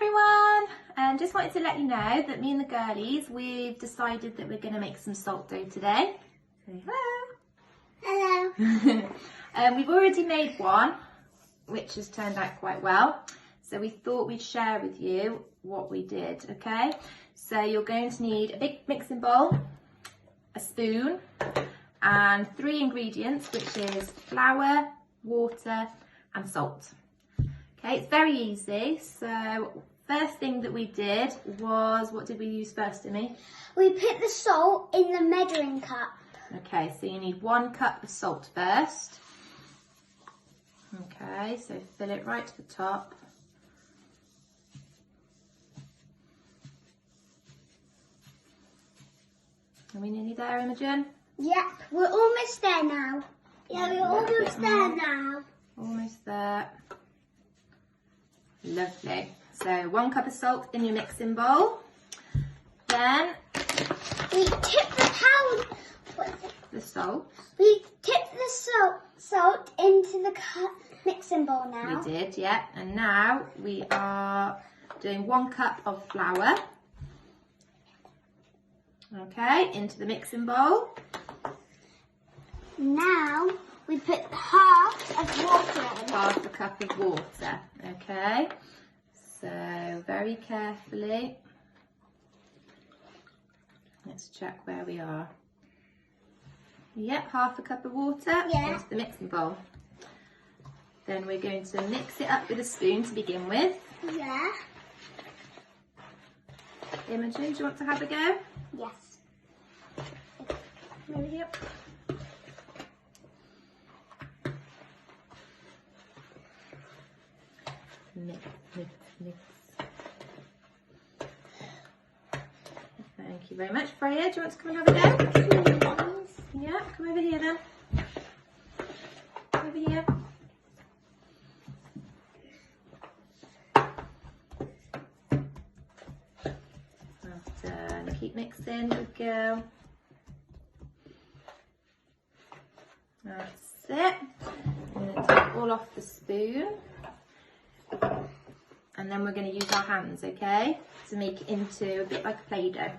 everyone, and just wanted to let you know that me and the girlies, we've decided that we're going to make some salt dough today. Say hello. Hello. We've already made one, which has turned out quite well, so we thought we'd share with you what we did, okay? So you're going to need a big mixing bowl, a spoon, and 3 ingredients, which is flour, water and salt. Okay, it's very easy. So first thing that we did was, what did we use first, Imi? We put the salt in the measuring cup. Okay, so you need 1 cup of salt first. Okay, so fill it right to the top. Are we nearly there, Imogen? Yep, we're almost there now. Yeah, we're almost there now. Almost there. Lovely. So 1 cup of salt in your mixing bowl. Then we tip the salt. We tip the salt into the mixing bowl now. We did, yeah. And now we are doing 1 cup of flour. Okay, into the mixing bowl. Now we put half of water in. Half a cup of water. Okay. So very carefully. Let's check where we are. Yep, half a cup of water into the mixing bowl. Then we're going to mix it up with a spoon to begin with. Yeah. Imogen, do you want to have a go? Yes. Over here. Mix, mix, mix. Thank you very much. Freya, do you want to come and have a go? Yeah, come over here then. Over here. Well done. Keep mixing. Good girl. That's it. I'm going to take all off the spoon. And then we're going to use our hands, okay, to make it into a bit like a Play-Doh.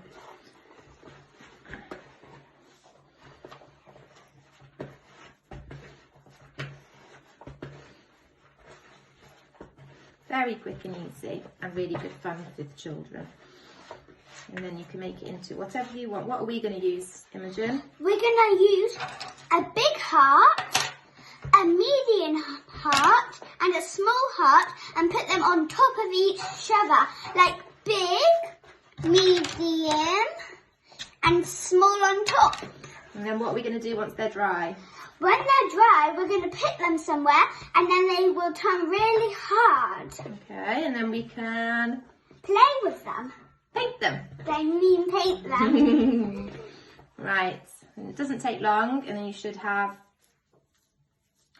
Very quick and easy and really good fun with children. And then you can make it into whatever you want. What are we going to use, Imogen? We're going to use a big heart, a medium heart and a small heart, and put them on top of each other, like big, medium and small on top. And then what are we going to do once they're dry? When they're dry, we're going to put them somewhere and then they will turn really hard. Okay, and then we can play with them. Paint them. I mean paint them. Right, and it doesn't take long, and then you should have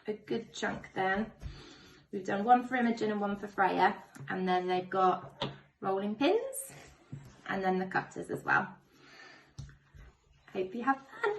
a good chunk then. We've done 1 for Imogen and 1 for Freya, and then they've got rolling pins and then the cutters as well. Hope you have fun.